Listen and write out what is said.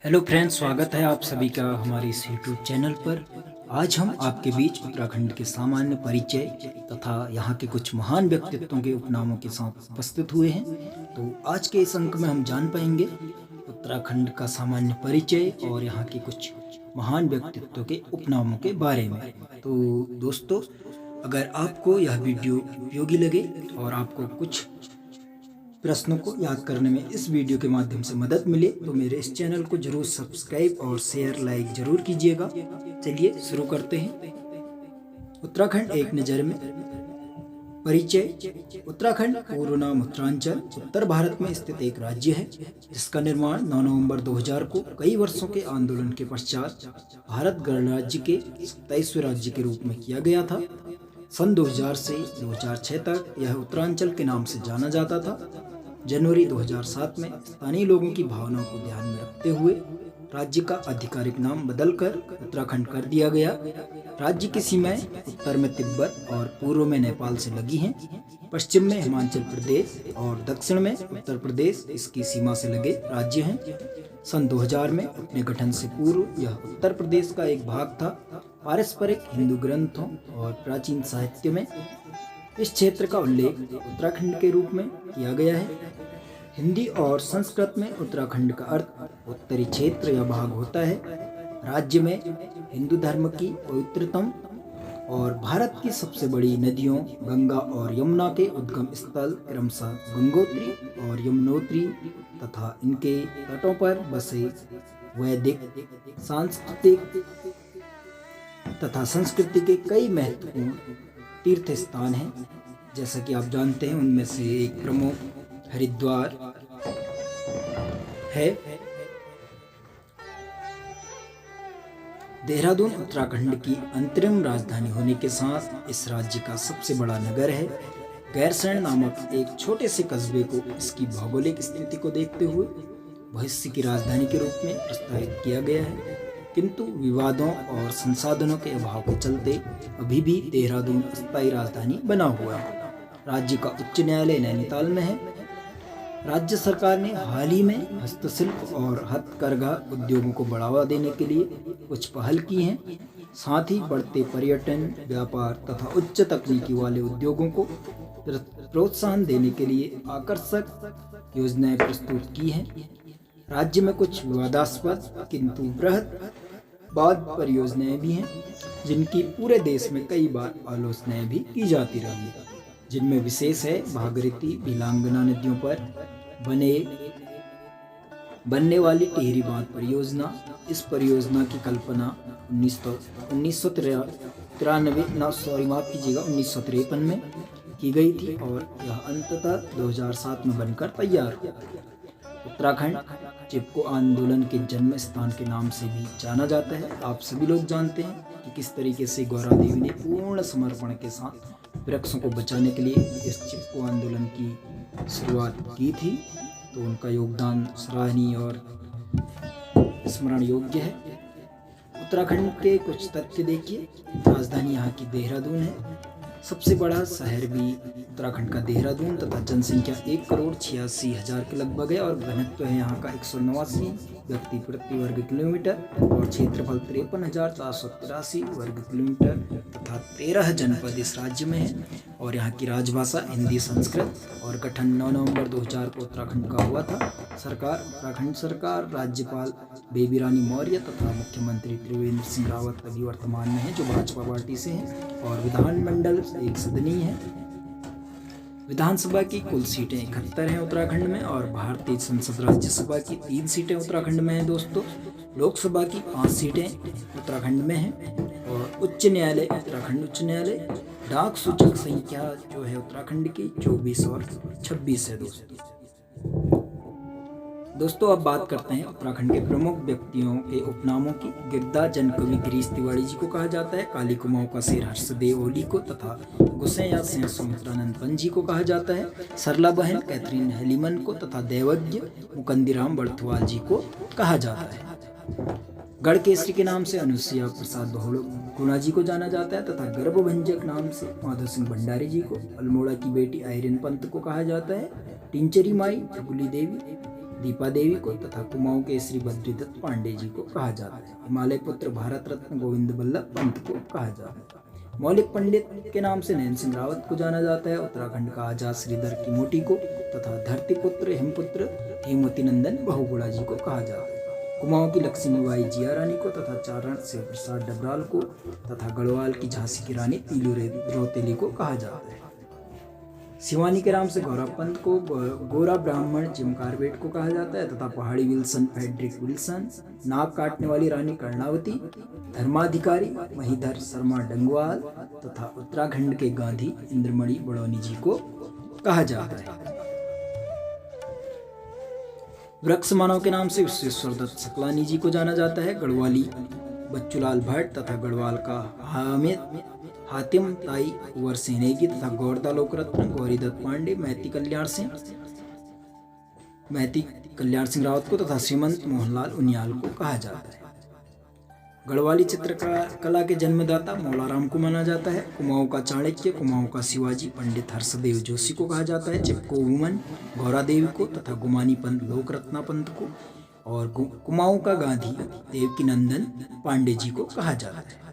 Hello friends, स्वागत है आप सभी का हमारे इस यूट्यूब चैनल पर। आज हम आपके बीच उत्तराखंड के सामान्य परिचय तथा यहाँ के कुछ महान व्यक्तित्वों के उपनामों के साथ उपस्थित हुए हैं। तो आज के इस अंक में हम जान पाएंगे उत्तराखंड का सामान्य परिचय और यहाँ के कुछ महान व्यक्तित्वों के उपनामों के बारे में। तो दोस्तों, अगर आपको यह वीडियो उपयोगी लगे और आपको कुछ प्रश्नों को याद करने में इस वीडियो के माध्यम से मदद मिले तो मेरे इस चैनल को जरूर सब्सक्राइब और शेयर लाइक जरूर कीजिएगा। चलिए शुरू करते हैं। उत्तराखंड एक नज़र में। परिचय। उत्तराखंड पूर्व नाम उत्तरांचल उत्तर भारत में स्थित एक राज्य है जिसका निर्माण 9 नवंबर 2000 को कई वर्षों के आंदोलन के पश्चात भारत गणराज्य के 27वें राज्य के रूप में किया गया था। सन 2000 से 2006 तक यह उत्तरांचल के नाम से जाना जाता था। जनवरी 2007 में स्थानीय लोगों की भावनाओं को ध्यान में रखते हुए राज्य का आधिकारिक नाम बदलकर उत्तराखंड कर दिया गया। राज्य की सीमाएं उत्तर में तिब्बत और पूर्व में नेपाल से लगी हैं। पश्चिम में हिमाचल प्रदेश और दक्षिण में उत्तर प्रदेश इसकी सीमा से लगे राज्य हैं। सन 2000 में अपने गठन से पूर्व यह उत्तर प्रदेश का एक भाग था। पारस्परिक हिंदू ग्रंथों और प्राचीन साहित्य में इस क्षेत्र का उल्लेख उत्तराखंड के रूप में किया गया है। हिंदी और संस्कृत में उत्तराखंड का अर्थ उत्तरी क्षेत्र या भाग होता है। राज्य में हिंदू धर्म की पवित्रतम और भारत की सबसे बड़ी नदियों गंगा और यमुना के उद्गम स्थल क्रमशः गंगोत्री और यमुनोत्री तथा इनके तटों पर बसे वैदिक, सांस्कृतिक तथा संस्कृति के कई महत्वपूर्ण तीर्थ स्थान हैं। जैसा कि आप जानते हैं, उनमें से एक प्रमुख हरिद्वार है। देहरादून उत्तराखंड की अंतरिम राजधानी होने के साथ इस राज्य का सबसे बड़ा नगर है। गैरसैंण नामक एक छोटे से कस्बे को इसकी भौगोलिक स्थिति को देखते हुए भविष्य की राजधानी के रूप में प्रस्तावित किया गया है, किंतु विवादों और संसाधनों के अभाव के चलते अभी भी देहरादून अस्थायी राजधानी बना हुआ है। राज्य का उच्च न्यायालय नैनीताल में है। राज्य सरकार ने हाल ही में हस्तशिल्प और हथकरघा उद्योगों को बढ़ावा देने के लिए कुछ पहल की हैं। साथ ही बढ़ते पर्यटन, व्यापार तथा उच्च तकनीकी वाले उद्योगों को प्रोत्साहन देने के लिए आकर्षक योजनाएं प्रस्तुत की हैं। राज्य में कुछ विवादास्पद किंतु बृहद परियोजनाएं भी हैं जिनकी पूरे देश में कई बार आलोचनाएं भी की जाती रही है। जिनमें विशेष है भागीरथी भिलांगना नदियों पर बनने वाली टिहरी बांध परियोजना। इस परियोजना की कल्पना 1953 में की गई थी और यह अंततः 2007 में बनकर तैयार हुआ। उत्तराखंड चिपको आंदोलन के जन्म स्थान के नाम से भी जाना जाता है। आप सभी लोग जानते हैं कि किस तरीके से गौरा देवी ने पूर्ण समर्पण के साथ वृक्षों को बचाने के लिए इस चिपको आंदोलन की शुरुआत की थी। तो उनका योगदान सराहनीय और स्मरण योग्य है। उत्तराखंड के कुछ तथ्य देखिए। राजधानी यहाँ की देहरादून है। सबसे बड़ा शहर भी उत्तराखंड का देहरादून तथा जनसंख्या 1,86,000 के लगभग है और घनत्व है यहाँ का 189 व्यक्ति प्रति वर्ग किलोमीटर और क्षेत्रफल 53,483 वर्ग किलोमीटर तथा 13 जनपद इस राज्य में है। और यहाँ की राजभाषा हिंदी, संस्कृत और गठन 9 नवंबर 2000 को उत्तराखंड का हुआ था। सरकार उत्तराखंड सरकार, राज्यपाल बेबी रानी मौर्य तथा मुख्यमंत्री त्रिवेंद्र सिंह रावत अभी वर्तमान में है जो भाजपा पार्टी से हैं। और विधानमंडल एक सदनीय है। विधानसभा की कुल सीटें 71 हैं उत्तराखंड में और भारतीय संसद राज्यसभा की 3 सीटें उत्तराखंड में हैं दोस्तों। लोकसभा की 5 सीटें उत्तराखंड में हैं और उच्च न्यायालय उत्तराखंड उच्च न्यायालय। डाक सूचक संख्या जो है उत्तराखंड की 24 और 26 है दोस्तों। अब बात करते हैं उत्तराखंड के प्रमुख व्यक्तियों के उपनामों की। गिरधा जनकवि गिरीश तिवारी जी को कहा जाता है। काली कुमाऊं का शेर हर्षदेव ओली को तथा गुस्से या सिंह सुमित्रानंद पंत जी को कहा जाता है। सरला बहन कैथरीन हेलीमन को तथा देवज्ञ मुकंदीराम बर्थवाल जी को कहा जाता है। गढ़ केसरी के नाम से अनुसुईया प्रसाद बहुगुणा जी को जाना जाता है तथा गर्भभंजक नाम से माधव सिंह भंडारी जी को। अल्मोड़ा की बेटी आयरन पंत को कहा जाता है। टिंचरी माई फुगली देवी दीपा देवी को तथा कुमाऊं के श्री बद्रीदत्त पांडे जी को कहा जाता है। हिमालय पुत्र भारत रत्न गोविंद बल्लभ पंत को कहा जाता है। मौलिक पंडित के नाम से नयन सिंह रावत को जाना जाता है। उत्तराखंड का आजाद श्रीधर किमोटी को तथा धरती पुत्र हिमपुत्र हेमवती नंदन बहुगुणा जी को कहा जाता है। कुमाऊं की लक्ष्मीबाई जिया रानी को तथा चारण शिव प्रसाद डबराल को तथा गढ़वाल की झांसी की रानी पीलू रोतेली को कहा जाता है। शिवानी के नाम से गौरव पंत को, गोरा ब्राह्मण जिम कार्बेट को कहा जाता है तथा पहाड़ी विल्सन फेडरिक विल्सन, नाक काटने वाली रानी कर्णावती, धर्माधिकारी महीधर शर्मा डंगवाल तथा उत्तराखंड के गांधी इंद्रमणि बड़ौनी जी को कहा जाता है। वृक्ष मानव के नाम से विश्वेश्वर दत्त सकलानी जी को जाना जाता है। गढ़वाली बच्चूलाल भट्ट तथा गढ़वाल का हातिम ताई कुंवर सेनेगी तथा गौरदा लोकरत्न गौरीदत्त पांडे महती कल्याण सिंह रावत को तथा श्रीमंत मोहनलाल उनियाल को कहा जाता है। गढ़वाली चित्रकला के जन्मदाता मौलाराम को माना जाता है। कुमाऊं का चाणक्य, कुमाऊं का शिवाजी पंडित हर्षदेव जोशी को कहा जाता है। चिपको वुमन गौरा देवी को तथा गुमानी पंत लोकरत्ना पंत को और कुमाऊं का गांधी देवकी नंदन पांडे जी को कहा जाता है।